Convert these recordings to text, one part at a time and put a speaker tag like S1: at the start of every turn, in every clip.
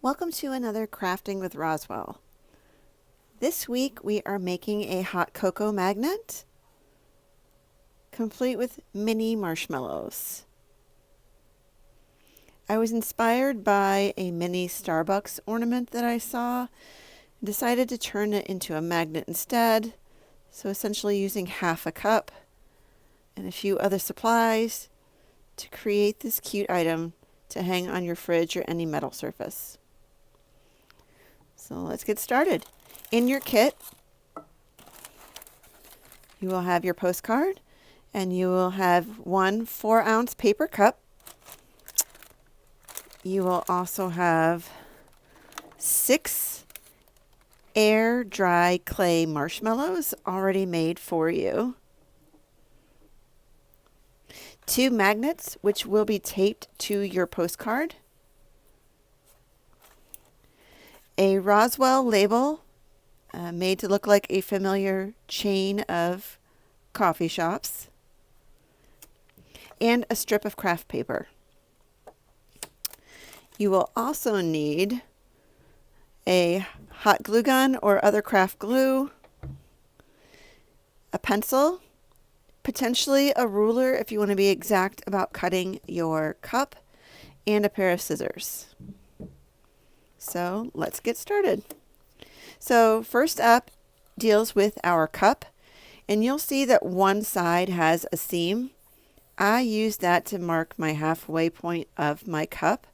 S1: Welcome to another Crafting with Roswell. This week we are making a hot cocoa magnet, complete with mini marshmallows. I was inspired by a mini Starbucks ornament that I saw and decided to turn it into a magnet instead. So essentially using half a cup and a few other supplies to create this cute item to hang on your fridge or any metal surface. So let's get started. In your kit, you will have your postcard and you will have one 4-ounce paper cup. You will also have 6 air dry clay marshmallows already made for you. 2 magnets which will be taped to your postcard. A Roswell label made to look like a familiar chain of coffee shops, and a strip of craft paper. You will also need a hot glue gun or other craft glue, a pencil, potentially a ruler if you want to be exact about cutting your cup, and a pair of scissors. So let's get started. So first up deals with our cup, and you'll see that one side has a seam. I use that to mark my halfway point of my cup,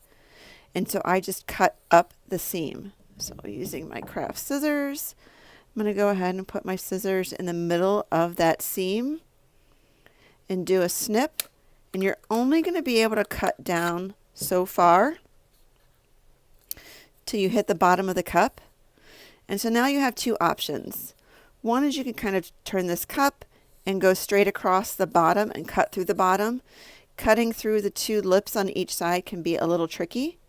S1: and so I just cut up the seam. So using my craft scissors, I'm going to go ahead and put my scissors in the middle of that seam and do a snip, and you're only going to be able to cut down so far till you hit the bottom of the cup. And so now you have 2 options. One is you can kind of turn this cup and go straight across the bottom and cut through the bottom. Cutting through the 2 lips on each side can be a little tricky.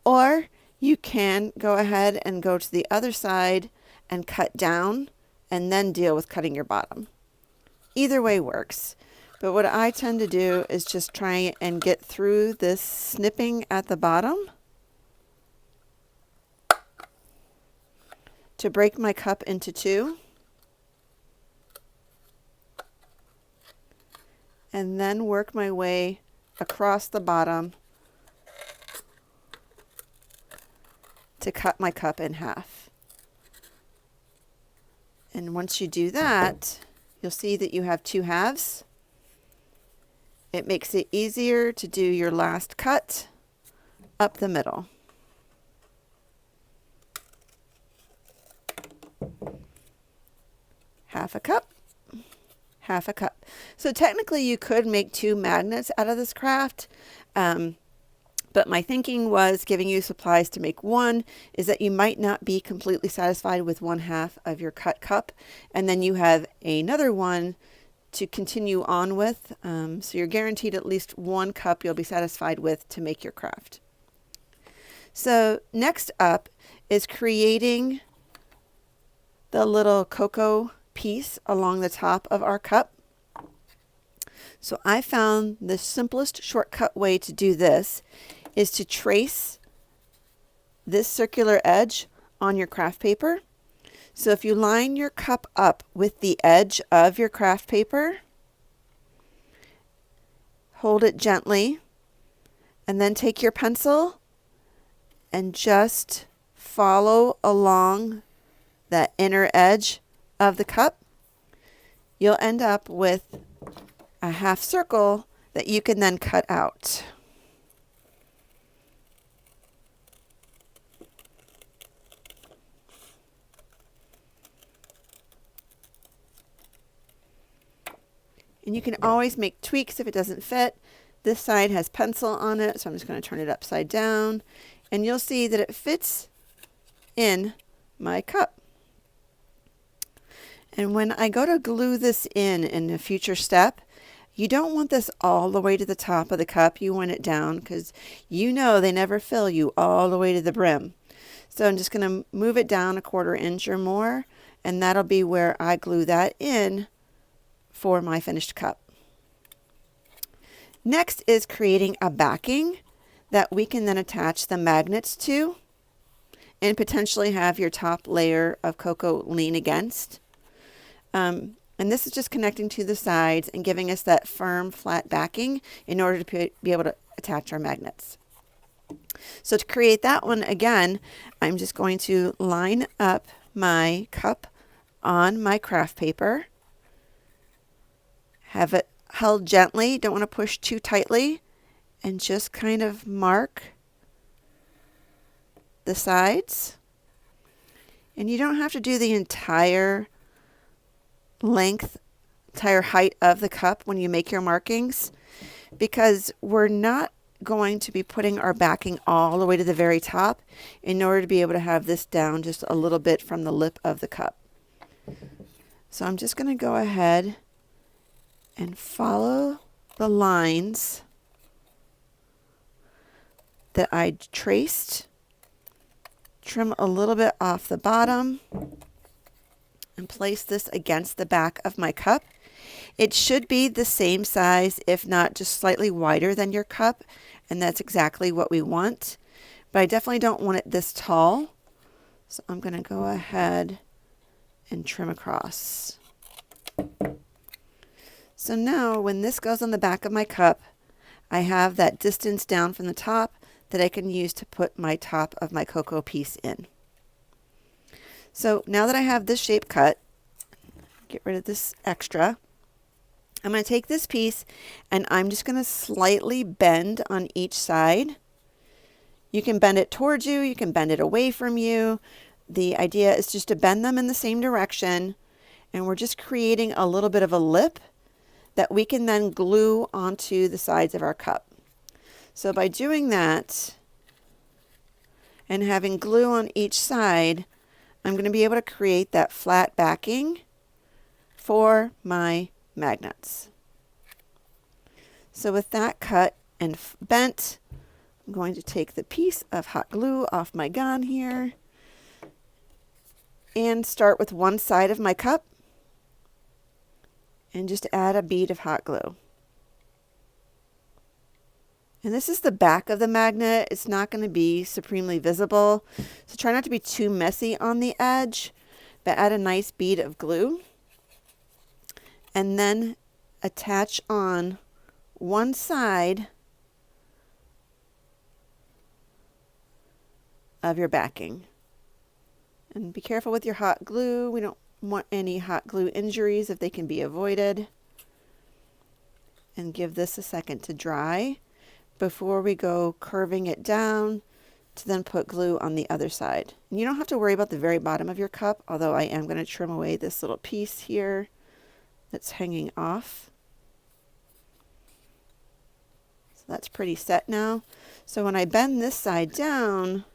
S1: Or you can go ahead and go to the other side and cut down and then deal with cutting your bottom. Either way works. But what I tend to do is just try and get through this snipping at the bottom to break my cup into 2, and then work my way across the bottom to cut my cup in half. And once you do that, you'll see that you have 2 halves. It makes it easier to do your last cut up the middle. Half a cup, half a cup. So technically you could make 2 magnets out of this craft, but my thinking was giving you supplies to make one is that you might not be completely satisfied with 1/2 of your cut cup, and then you have another one to continue on with, so you're guaranteed at least 1 cup you'll be satisfied with to make your craft. So next up is creating the little cocoa piece along the top of our cup. So I found the simplest shortcut way to do this is to trace this circular edge on your craft paper. So if you line your cup up with the edge of your craft paper, hold it gently, and then take your pencil and just follow along that inner edge of the cup, you'll end up with a half circle that you can then cut out. And you can always make tweaks if it doesn't fit. This side has pencil on it, so I'm just going to turn it upside down, and you'll see that it fits in my cup. And when I go to glue this in a future step, you don't want this all the way to the top of the cup. You want it down because you know they never fill you all the way to the brim. So I'm just going to move it down 1/4 inch or more, and that'll be where I glue that in for my finished cup. Next is creating a backing that we can then attach the magnets to. and potentially have your top layer of cocoa lean against. And this is just connecting to the sides and giving us that firm, flat backing in order to be able to attach our magnets. So to create that one again, I'm just going to line up my cup on my craft paper. Have it held gently, don't want to push too tightly, and just kind of mark the sides. And you don't have to do the entire length, entire height of the cup when you make your markings, because we're not going to be putting our backing all the way to the very top in order to be able to have this down just a little bit from the lip of the cup. So I'm just going to go ahead and follow the lines that I traced, trim a little bit off the bottom, and place this against the back of my cup. It should be the same size, if not just slightly wider than your cup, and that's exactly what we want. But I definitely don't want it this tall, so I'm going to go ahead and trim across. So now when this goes on the back of my cup, I have that distance down from the top that I can use to put my top of my cocoa piece in. So now that I have this shape cut, get rid of this extra, I'm going to take this piece and I'm just going to slightly bend on each side. You can bend it towards you, you can bend it away from you. The idea is just to bend them in the same direction, and we're just creating a little bit of a lip that we can then glue onto the sides of our cup. So by doing that and having glue on each side, I'm going to be able to create that flat backing for my magnets. So with that cut and bent, I'm going to take the piece of hot glue off my gun here and start with one side of my cup and just add a bead of hot glue. And this is the back of the magnet. It's not going to be supremely visible, so try not to be too messy on the edge, but add a nice bead of glue and then attach on one side of your backing. And be careful with your hot glue. We don't want any hot glue injuries if they can be avoided. And give this a second to dry before we go curving it down to then put glue on the other side. And you don't have to worry about the very bottom of your cup, although I am going to trim away this little piece here that's hanging off. So that's pretty set now. So when I bend this side down,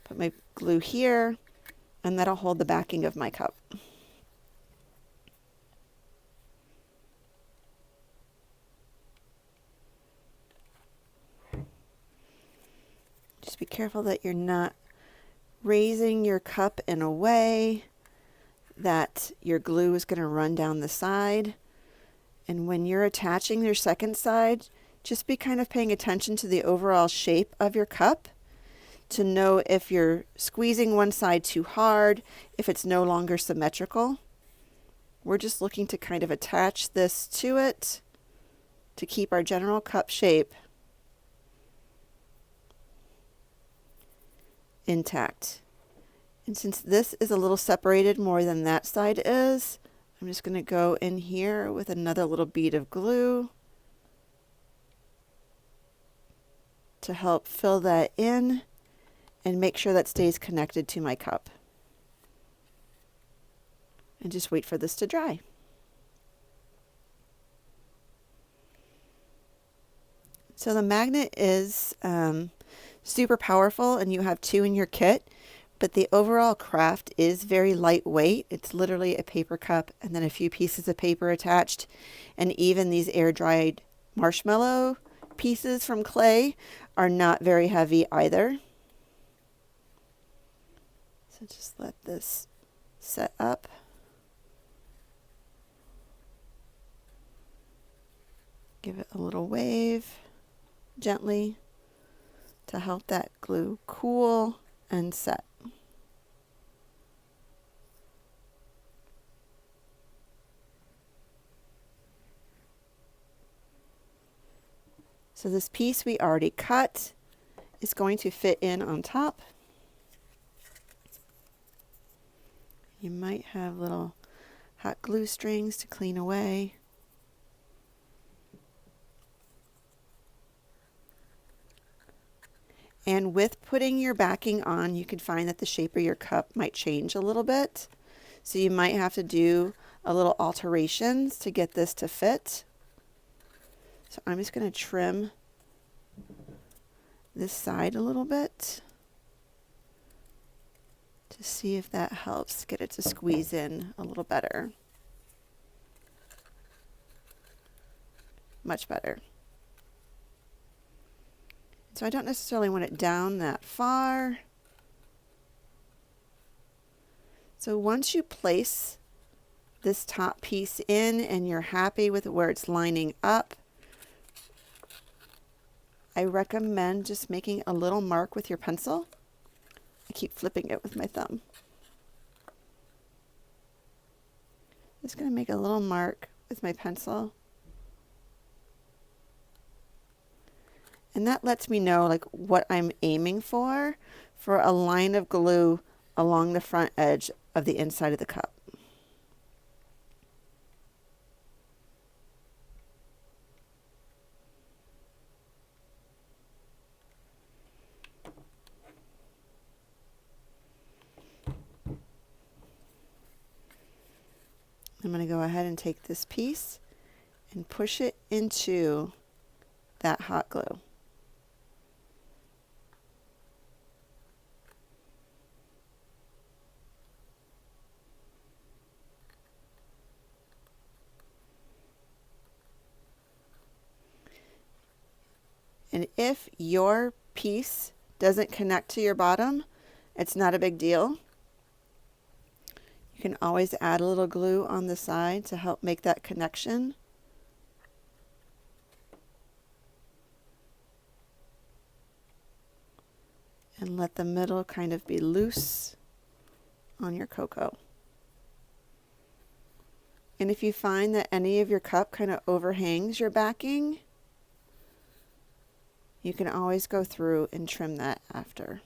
S1: put my glue here, and that'll hold the backing of my cup. Just be careful that you're not raising your cup in a way that your glue is going to run down the side. And when you're attaching your second side, just be kind of paying attention to the overall shape of your cup to know if you're squeezing one side too hard, if it's no longer symmetrical. We're just looking to kind of attach this to it to keep our general cup shape intact. And since this is a little separated more than that side is, I'm just going to go in here with another little bead of glue to help fill that in and make sure that stays connected to my cup. And just wait for this to dry. So the magnet is super powerful, and you have 2 in your kit, but the overall craft is very lightweight. It's literally a paper cup and then a few pieces of paper attached, and even these air-dried marshmallow pieces from clay are not very heavy either. So just let this set up. Give it a little wave gently. to help that glue cool and set. So this piece we already cut is going to fit in on top. You might have little hot glue strings to clean away. And with putting your backing on, you can find that the shape of your cup might change a little bit. So you might have to do a little alterations to get this to fit. So I'm just going to trim this side a little bit to see if that helps get it to squeeze in a little better. Much better. So I don't necessarily want it down that far. So once you place this top piece in and you're happy with where it's lining up, I recommend just making a little mark with your pencil. I keep flipping it with my thumb. Just going to make a little mark with my pencil. And that lets me know like what I'm aiming for a line of glue along the front edge of the inside of the cup. I'm going to go ahead and take this piece and push it into that hot glue. And if your piece doesn't connect to your bottom, it's not a big deal. You can always add a little glue on the side to help make that connection. And let the middle kind of be loose on your cocoa. And if you find that any of your cup kind of overhangs your backing, you can always go through and trim that after.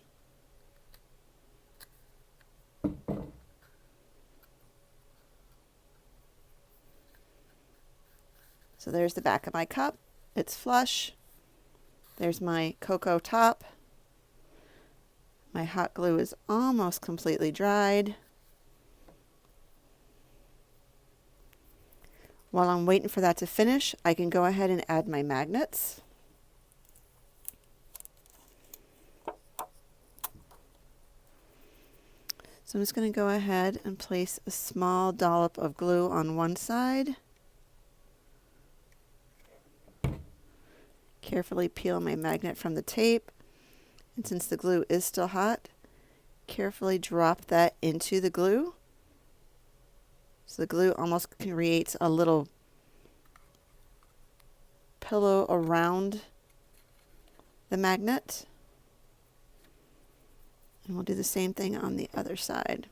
S1: So there's the back of my cup. It's flush. There's my cocoa top. My hot glue is almost completely dried. While I'm waiting for that to finish, I can go ahead and add my magnets. So I'm just going to go ahead and place a small dollop of glue on one side. Carefully peel my magnet from the tape. And since the glue is still hot, carefully drop that into the glue. So the glue almost creates a little pillow around the magnet. And we'll do the same thing on the other side.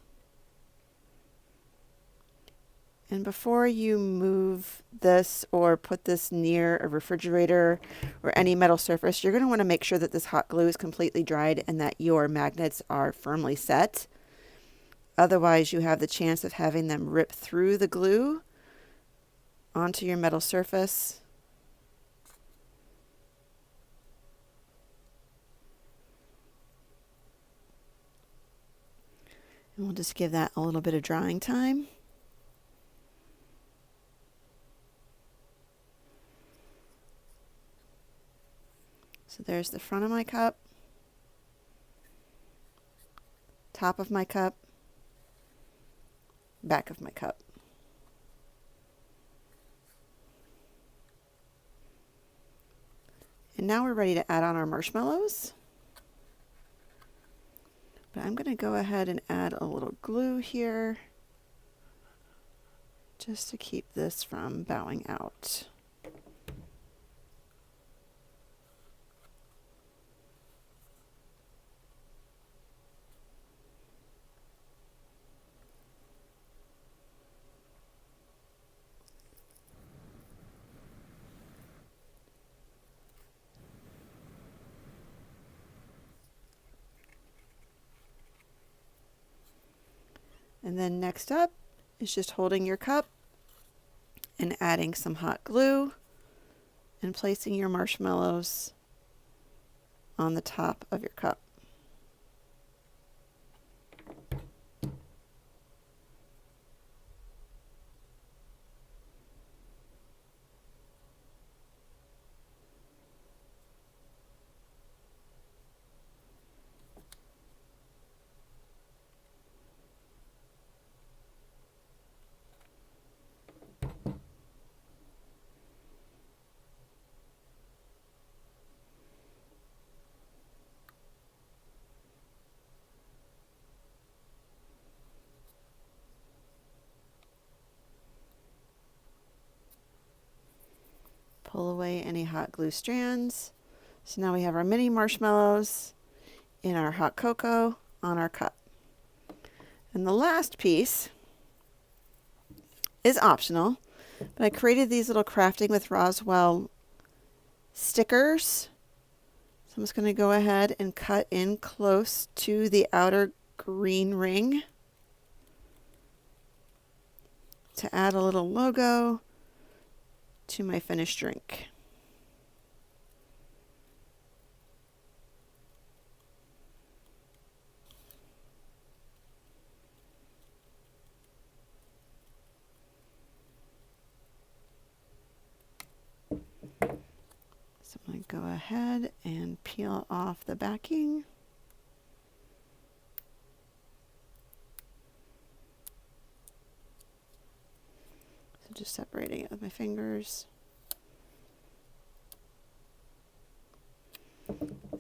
S1: And before you move this or put this near a refrigerator or any metal surface, you're going to want to make sure that this hot glue is completely dried and that your magnets are firmly set. Otherwise, you have the chance of having them rip through the glue onto your metal surface. And we'll just give that a little bit of drying time. So there's the front of my cup, top of my cup, back of my cup. And now we're ready to add on our marshmallows. But I'm going to go ahead and add a little glue here just to keep this from bowing out. then next up is just holding your cup and adding some hot glue and placing your marshmallows on the top of your cup. Pull away any hot glue strands. So now we have our mini marshmallows in our hot cocoa on our cup. And the last piece is optional, but I created these little crafting with Roswell stickers. So I'm just going to go ahead and cut in close to the outer green ring to add a little logo to my finished drink. So I'm going to go ahead and peel off the backing. So just separating it with my fingers.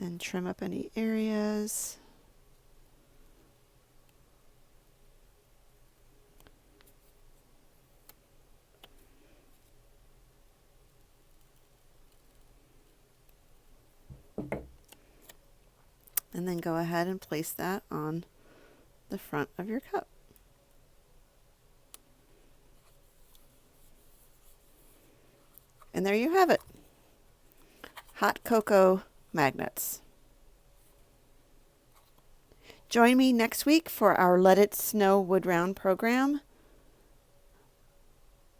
S1: And trim up any areas. And then go ahead and place that on the front of your cup. And there you have it. Hot cocoa magnets. Join me next week for our Let It Snow Wood Round program.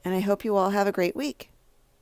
S1: And I hope you all have a great week.